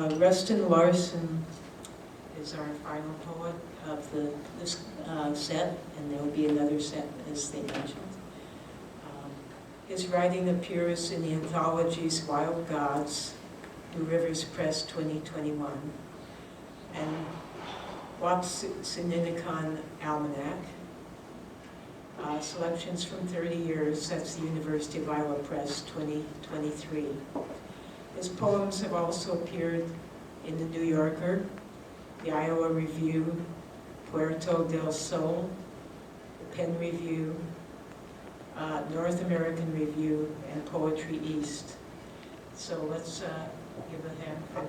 Rustin is our final poet of this set, and there will be another set, as they mentioned. His writing appears in the anthologies Wild Gods, New Rivers Press 2021, and Watsininicon Almanac. Selections from 30 years, that's the University of Iowa Press 2023. His poems have also appeared in the New Yorker, the Iowa Review, Puerto del Sol, the Penn Review, North American Review, and Poetry East. So let's give a hand for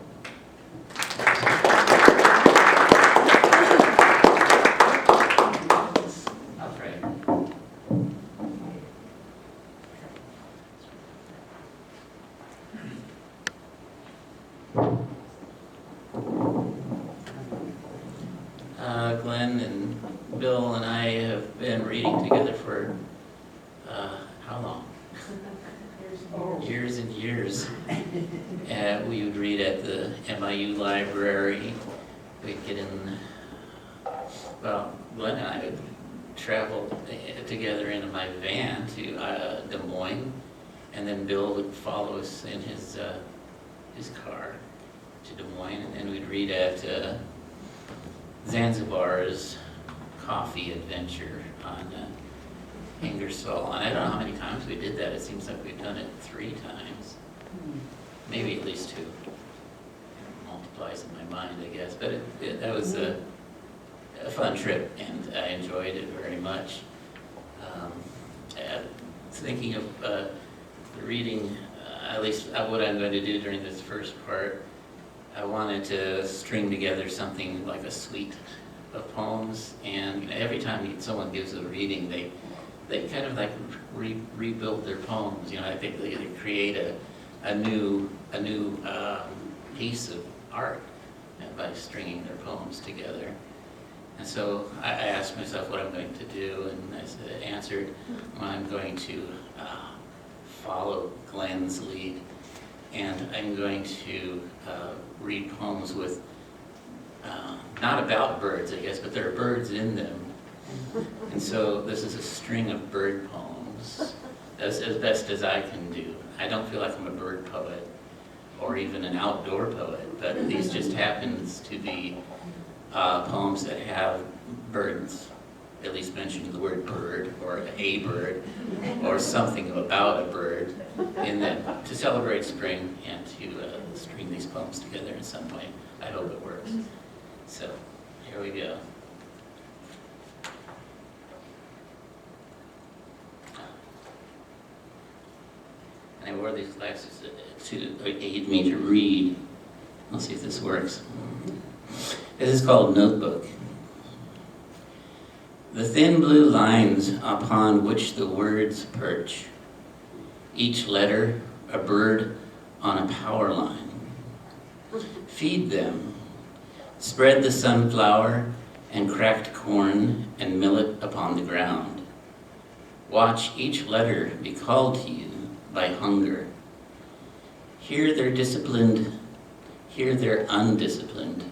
Glenn and Bill and I have been reading together for how long? Years and years. We would read at the MIU library. We'd get in, well, Glenn and I would travel together in my van to Des Moines, and then Bill would follow us in his car to Des Moines, and then we'd read at Zanzibar's coffee adventure on Ingersoll. And I don't know how many times we did that. It seems like we've done it 3 times, maybe at least 2. It multiplies in my mind, I guess. But that was a fun trip, and I enjoyed it very much. Thinking of reading, at least what I'm going to do during this first part, I wanted to string together something like a suite of poems, and every time someone gives a reading, they kind of like rebuild their poems. You know, I think they create a new piece of art by stringing their poems together. And so I asked myself what I'm going to do, and I answered, well, I'm going to follow Glenn's lead, and I'm going to read poems with, not about birds, I guess, but there are birds in them. And so this is a string of bird poems, as best as I can do. I don't feel like I'm a bird poet, or even an outdoor poet, but these just happens to be poems that have birds, at least mention the word bird, or a bird, or something about a bird, in them, to celebrate spring and to string these poems together in some way. I hope it works. So, here we go. And I wore these glasses to aid me to read. Let's see if this works. This is called Notebook. The thin blue lines upon which the words perch, each letter a bird on a power line. Feed them, spread the sunflower and cracked corn and millet upon the ground. Watch each letter be called to you by hunger. Hear their disciplined, hear their undisciplined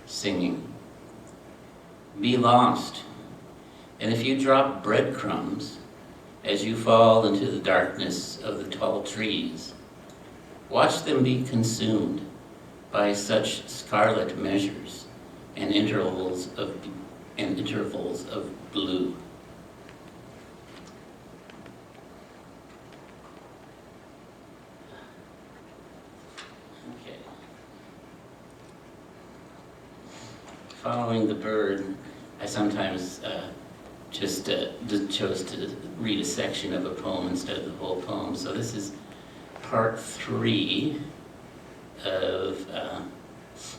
singing. Be lost, and if you drop breadcrumbs as you fall into the darkness of the tall trees, watch them be consumed by such scarlet measures and intervals of blue. Okay. Following the bird, I sometimes just chose to read a section of a poem instead of the whole poem. So this is part 3 of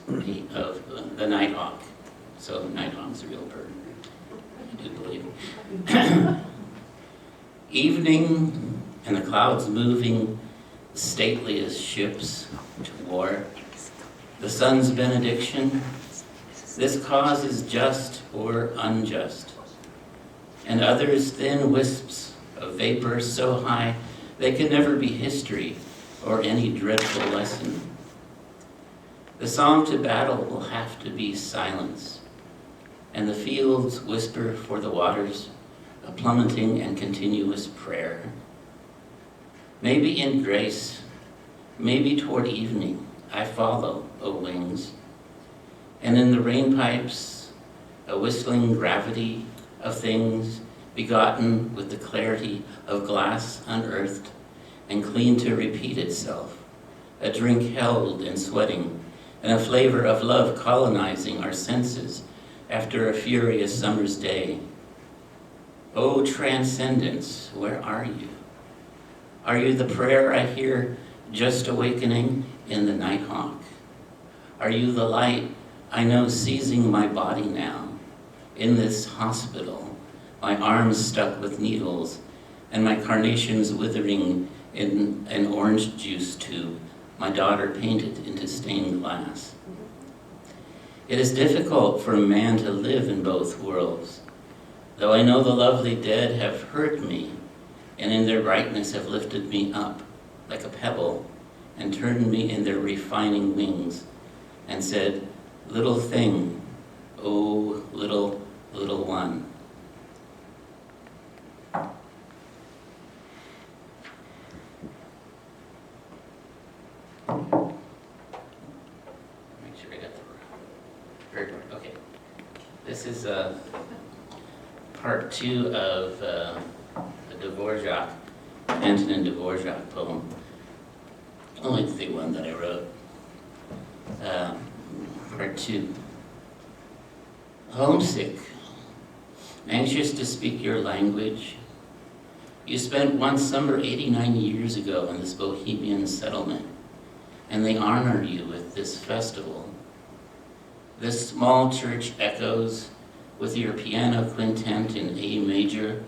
the nighthawk. So the nighthawk's a real bird, I do believe. Evening, and the clouds moving, stately as ships to war. The sun's benediction. This cause is just or unjust. And others thin wisps of vapor so high they can never be history or any dreadful lesson. The song to battle will have to be silence, and the fields whisper for the waters, a plummeting and continuous prayer. Maybe in grace, maybe toward evening, I follow, O wings, and in the rainpipes, a whistling gravity of things begotten with the clarity of glass unearthed and clean to repeat itself, a drink held and sweating, and a flavor of love colonizing our senses after a furious summer's day. O transcendence, where are you? Are you the prayer I hear just awakening in the nighthawk? Are you the light I know seizing my body now, in this hospital, my arms stuck with needles, and my carnations withering in an orange juice tube, my daughter painted into stained glass? It is difficult for a man to live in both worlds, though I know the lovely dead have heard me, and in their brightness have lifted me up like a pebble, and turned me in their refining wings, and said, little thing, oh little, little one. Make sure I got the, okay. This is part 2 of the Dvorak, Antonin Dvorak poem. Only the one that I wrote. Part 2. Homesick, anxious to speak your language. You spent one summer 89 years ago in this bohemian settlement, and they honor you with this festival. This small church echoes with your piano quintet in A major.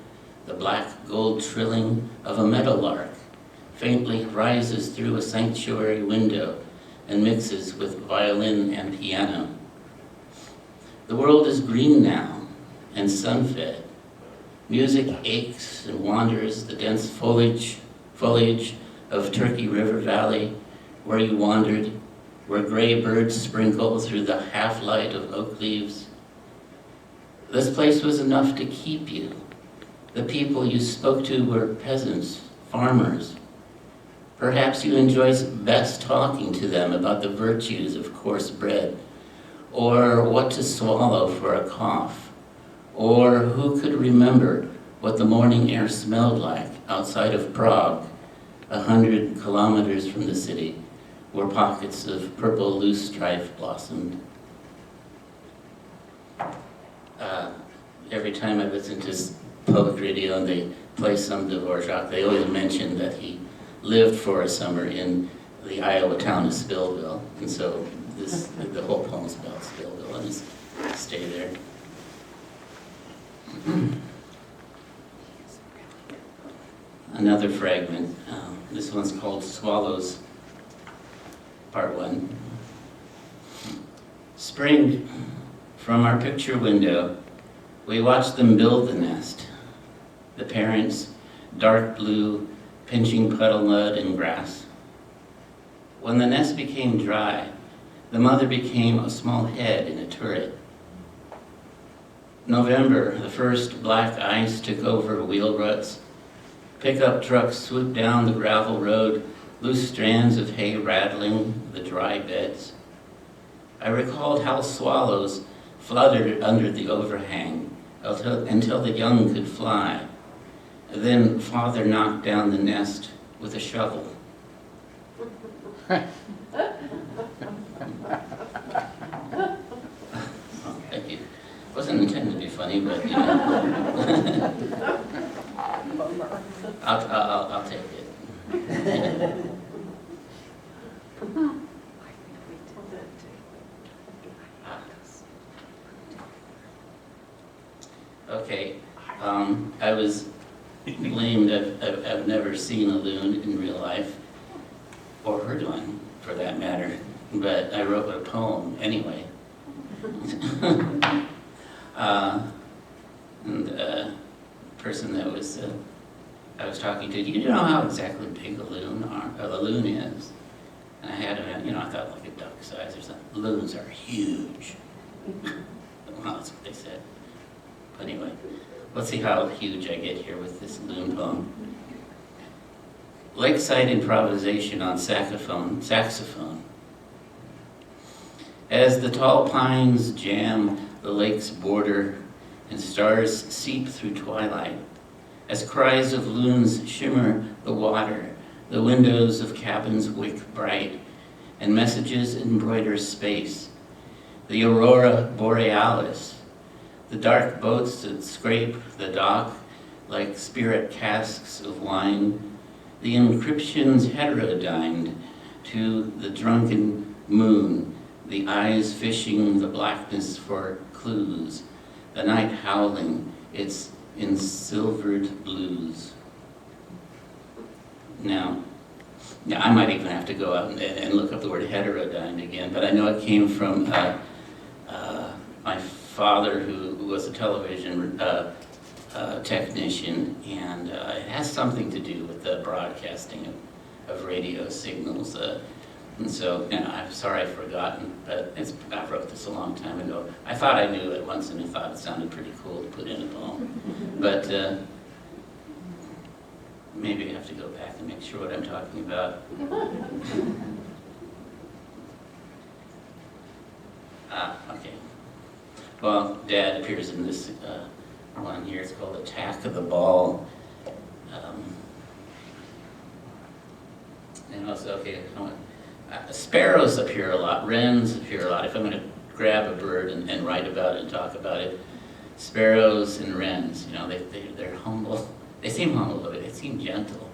The black gold trilling of a meadowlark faintly rises through a sanctuary window and mixes with violin and piano. The world is green now and sun-fed. Music aches and wanders the dense foliage of Turkey River Valley where you wandered, where gray birds sprinkle through the half-light of oak leaves. This place was enough to keep you. The people you spoke to were peasants, farmers. Perhaps you enjoy best talking to them about the virtues of coarse bread, or what to swallow for a cough, or who could remember what the morning air smelled like outside of Prague, 100 kilometers from the city, where pockets of purple loosestrife blossomed. Every time I listen to public radio and they play some Dvorak, they always mention that he lived for a summer in the Iowa town of Spillville, and so the whole poem's about Spillville. I'll just stay there. Another fragment. This one's called Swallows, Part 1. Spring, from our picture window, we watched them build the nest. The parents, dark blue, pinching puddle mud and grass. When the nest became dry, the mother became a small head in a turret. November, the first black ice took over wheel ruts. Pickup trucks swooped down the gravel road, loose strands of hay rattling the dry beds. I recalled how swallows fluttered under the overhang until the young could fly. Then father knocked down the nest with a shovel. Oh, thank you. Wasn't intended to be funny, but you know. I'll take it. Okay, I was blamed. I've never seen a loon in real life, or heard one for that matter, but I wrote a poem anyway. And the person that I was talking to, do you know how exactly big a loon is? And I had them, I thought like a duck size or something. Loons are huge. Well, that's what they said. But anyway, let's see how huge I get here with this loon poem. Lakeside improvisation on saxophone. As the tall pines jam the lake's border and stars seep through twilight, as cries of loons shimmer the water, the windows of cabins wick bright, and messages embroider space, the aurora borealis, the dark boats that scrape the dock like spirit casks of wine, the encryptions heterodyned to the drunken moon, the eyes fishing the blackness for clues, the night howling its ensilvered blues. Now, I might even have to go out and look up the word heterodyne again, but I know it came from my father, who was a television technician, and it has something to do with the broadcasting of radio signals. And so, I'm sorry I've forgotten, but I wrote this a long time ago. I thought I knew it once, and I thought it sounded pretty cool to put in a poem. But maybe I have to go back and make sure what I'm talking about. Okay. Well, Dad appears in this one here. It's called Attack of the Ball. And also, okay, sparrows appear a lot, wrens appear a lot. If I'm going to grab a bird and write about it and talk about it, sparrows and wrens, they're humble. They seem humble, but they seem gentle,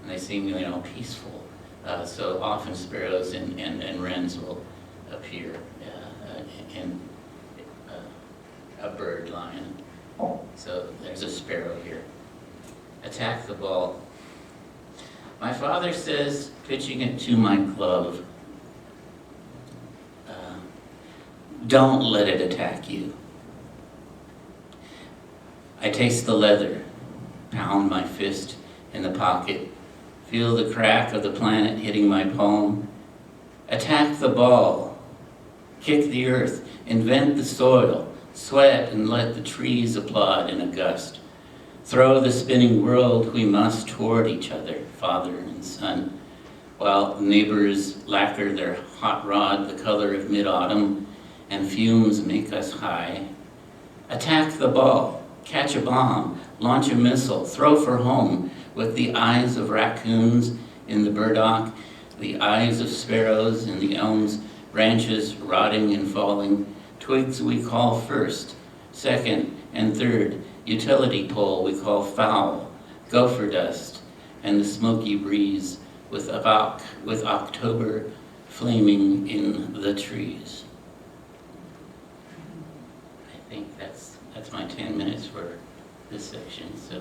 and they seem, peaceful. So often sparrows and wrens will appear in a bird line. So there's a sparrow here. Attack the ball. My father says, pitching it to my glove, don't let it attack you. I taste the leather, pound my fist in the pocket, feel the crack of the planet hitting my palm. Attack the ball, kick the earth, invent the soil, sweat and let the trees applaud in a gust. Throw the spinning world we must toward each other, father and son, while neighbors lacquer their hot rod the color of mid-autumn and fumes make us high. Attack the ball, catch a bomb, launch a missile, throw for home with the eyes of raccoons in the burdock, the eyes of sparrows in the elms, branches rotting and falling, twigs we call first, second, and third, utility pole we call foul, gopher dust, and the smoky breeze with October flaming in the trees. I think that's my 10 minutes for this section. So.